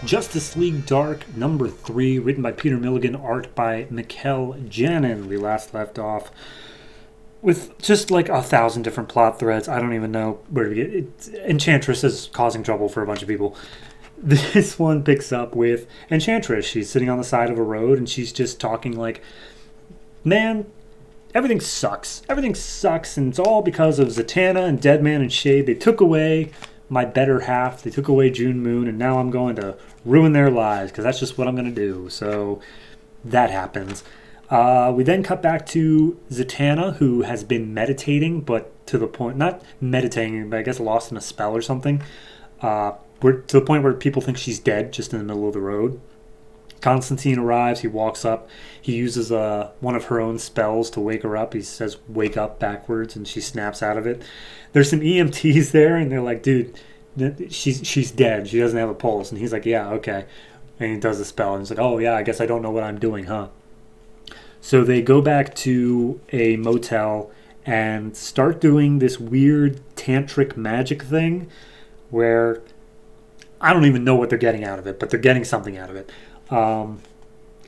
Justice League Dark number 3, written by Peter Milligan, art by Mikkel Janin. We last left off with just like 1,000 different plot threads. I don't even know where to get it. Enchantress is causing trouble for a bunch of people. This one picks up with Enchantress. She's sitting on the side of a road and she's just talking like, man, everything sucks. Everything sucks, and it's all because of Zatanna and Deadman and Shade. They took away my better half. They took away June Moon, and now I'm going to ruin their lives because that's just what I'm going to do. So that happens. We then cut back to Zatanna, who has been meditating, but to the point, not meditating, but I guess lost in a spell or something. We're to the point where people think she's dead just in the middle of the road. Constantine arrives. He walks up. He uses one of her own spells to wake her up. He says, wake up backwards, and she snaps out of it. There's some EMTs there, and they're like, dude, she's dead. She doesn't have a pulse. And he's like, yeah, okay. And he does the spell, and he's like, oh, yeah, I guess I don't know what I'm doing, huh? So they go back to a motel and start doing this weird tantric magic thing where I don't even know what they're getting out of it, but they're getting something out of it.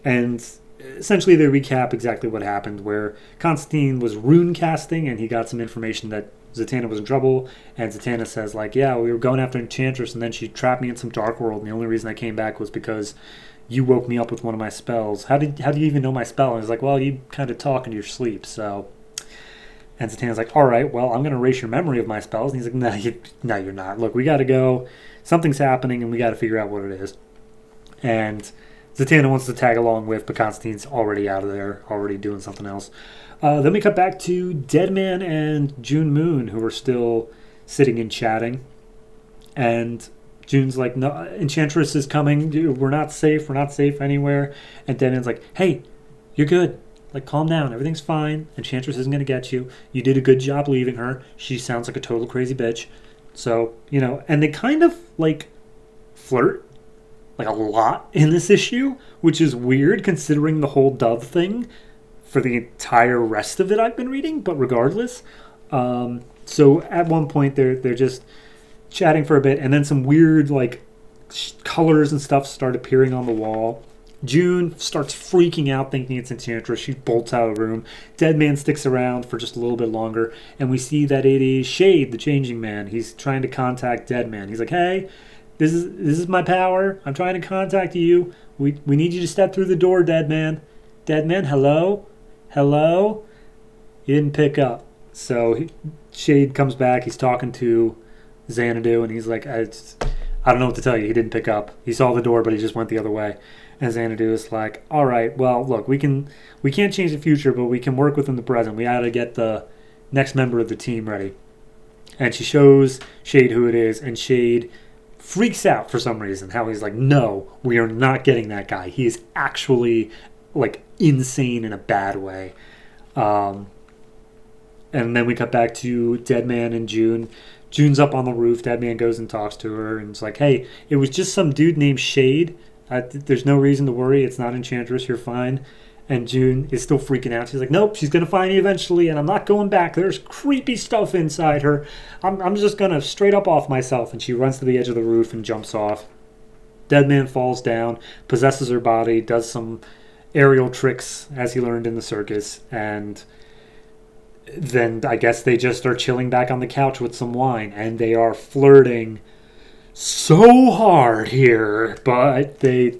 And essentially they recap exactly what happened, where Constantine was rune casting and he got some information that Zatanna was in trouble, and Zatanna says like, yeah, we were going after Enchantress and then she trapped me in some dark world, and the only reason I came back was because you woke me up with one of my spells. How do you even know my spell? And he's like, well, you kind of talk in your sleep, so. And Zatanna's like, all right, well, I'm going to erase your memory of my spells. And he's like, no, you're not. Look, we got to go. Something's happening, and we got to figure out what it is. And Zatanna wants to tag along with, but Constantine's already out of there, already doing something else. Then we cut back to Deadman and June Moon, who are still sitting and chatting. And June's like, no, Enchantress is coming. Dude, we're not safe anywhere. And Deadman's like, hey, you're good. Like, calm down. Everything's fine. Enchantress isn't going to get you. You did a good job leaving her. She sounds like a total crazy bitch. So, and they kind of, like, flirt, like, a lot in this issue, which is weird considering the whole Dove thing for the entire rest of it I've been reading. But regardless, so at one point they're just chatting for a bit, and then some weird, like, colors and stuff start appearing on the wall. June starts freaking out thinking it's Enchantress. She bolts out of the room. Deadman sticks around for just a little bit longer, and we see that it is Shade, the Changing Man. He's trying to contact Deadman. He's like, hey, this is my power. I'm trying to contact you. We need you to step through the door, Deadman. Deadman, hello? Hello? He didn't pick up. So Shade comes back. He's talking to Xanadu, and he's like, I don't know what to tell you. He didn't pick up. He saw the door, but he just went the other way. And Xanadu is like, all right, well, look, we can't change the future, but we can work within the present. We got to get the next member of the team ready. And she shows Shade who it is, and Shade freaks out for some reason. How he's like, no, we are not getting that guy. He is actually, like, insane in a bad way. And then we cut back to Deadman and June. June's up on the roof. Deadman goes and talks to her, and it's like, hey, it was just some dude named Shade. There's no reason to worry. It's not Enchantress. You're fine. And June is still freaking out. She's like, nope, she's going to find me eventually, and I'm not going back. There's creepy stuff inside her. I'm just going to straight up off myself. And she runs to the edge of the roof and jumps off. Deadman falls down, possesses her body, does some aerial tricks as he learned in the circus, and then I guess they just are chilling back on the couch with some wine, and they are flirting so hard here, but they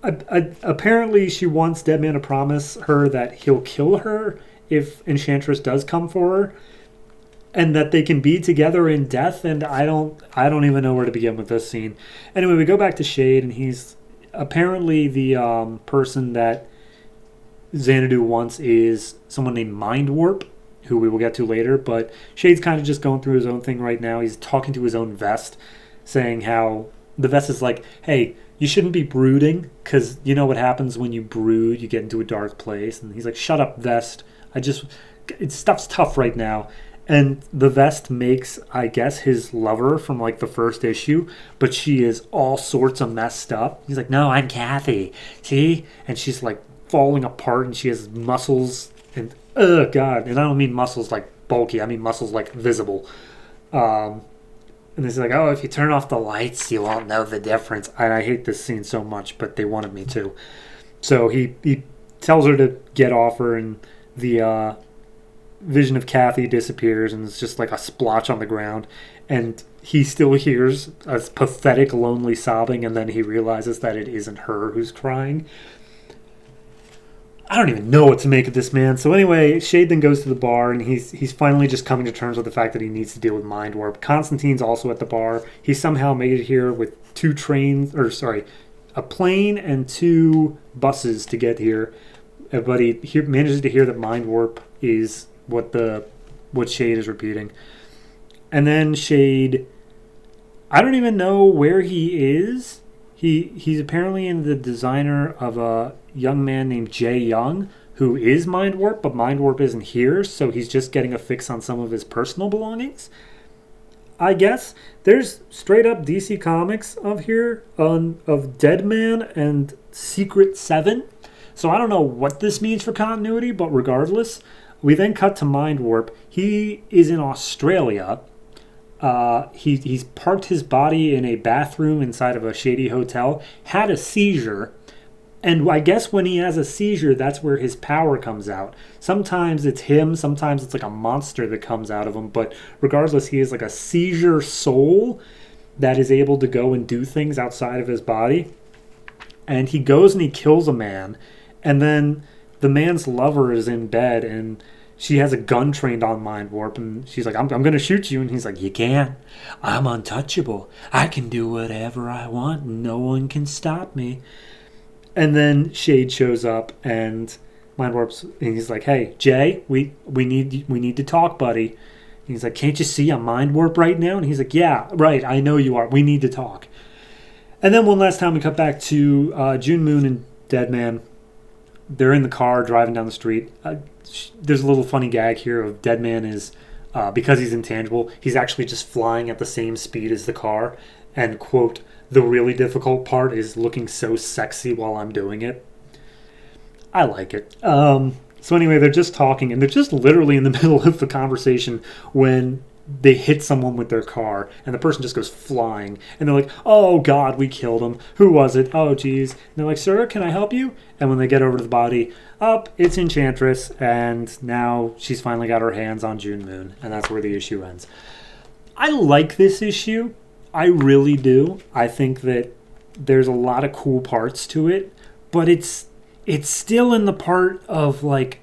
apparently she wants Deadman to promise her that he'll kill her if Enchantress does come for her, and that they can be together in death. And I don't even know where to begin with this scene. Anyway, we go back to Shade, and he's apparently the person that Xanadu wants is someone named Mind Warp, who we will get to later, but Shade's kind of just going through his own thing right now. He's talking to his own vest, saying how the vest is like, hey, you shouldn't be brooding, because you know what happens when you brood, you get into a dark place. And he's like, shut up, vest. Stuff's tough right now. And the vest makes, I guess, his lover from like the first issue, but she is all sorts of messed up. He's like, no, I'm Kathy. See? And she's like falling apart, and she has muscles, and God, and I don't mean muscles like bulky, I mean muscles like visible. And it's like, oh, if you turn off the lights, you won't know the difference. I hate this scene so much, but they wanted me to. So he tells her to get off her, and the vision of Kathy disappears, and it's just like a splotch on the ground. And he still hears a pathetic, lonely sobbing, and then he realizes that it isn't her who's crying. I don't even know what to make of this, man. So anyway, Shade then goes to the bar, and he's finally just coming to terms with the fact that he needs to deal with Mind Warp. Constantine's also at the bar. He somehow made it here with a plane and 2 buses to get here. But he manages to hear that Mind Warp is what Shade is repeating. And then Shade, I don't even know where he is. He's apparently the designer of a young man named Jay Young, who is Mind Warp, but Mind Warp isn't here, so he's just getting a fix on some of his personal belongings. I guess there's straight up DC Comics of Deadman and Secret 7. So I don't know what this means for continuity, but regardless, we then cut to Mind Warp. He is in Australia. He's parked his body in a bathroom inside of a shady hotel, had a seizure, and I guess when he has a seizure, that's where his power comes out. Sometimes it's him, sometimes it's like a monster that comes out of him, but regardless, he is like a seizure soul that is able to go and do things outside of his body. And he goes and he kills a man, and then the man's lover is in bed, and she has a gun trained on Mind Warp, and she's like, I'm going to shoot you. And he's like, you can't. I'm untouchable. I can do whatever I want. No one can stop me. And then Shade shows up, and Mind Warp's, and he's like, hey, Jay, we need to talk, buddy. And he's like, can't you see I'm Mind Warp right now? And he's like, yeah, right, I know you are. We need to talk. And then one last time we cut back to June Moon and Deadman. They're in the car driving down the street. There's a little funny gag here of Deadman is, because he's intangible, he's actually just flying at the same speed as the car. And, quote, the really difficult part is looking so sexy while I'm doing it. I like it. So anyway, they're just talking, and they're just literally in the middle of the conversation when they hit someone with their car, and the person just goes flying. And they're like, oh, God, we killed him. Who was it? Oh, geez. And they're like, sir, can I help you? And when they get over to the body, it's Enchantress, and now she's finally got her hands on June Moon, and that's where the issue ends. I like this issue. I really do. I think that there's a lot of cool parts to it, but it's still in the part of, like,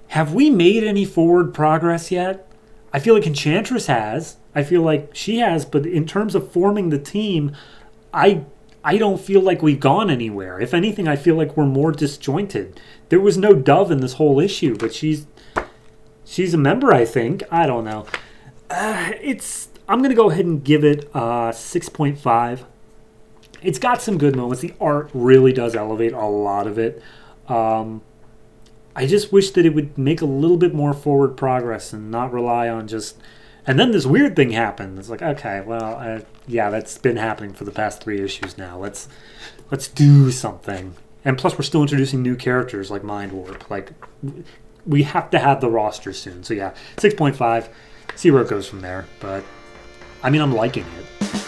have we made any forward progress yet? I feel like Enchantress has. I feel like she has, but in terms of forming the team, I don't feel like we've gone anywhere. If anything, I feel like we're more disjointed. There was no Dove in this whole issue, but she's a member, I think. I don't know. I'm going to go ahead and give it 6.5. It's got some good moments. The art really does elevate a lot of it. I just wish that it would make a little bit more forward progress and not rely on just... And then this weird thing happened. It's like, okay, well, yeah, that's been happening for the past 3 issues now. Let's do something. And plus, we're still introducing new characters like Mind Warp. Like, we have to have the roster soon. So yeah, 6.5. See where it goes from there. But, I mean, I'm liking it.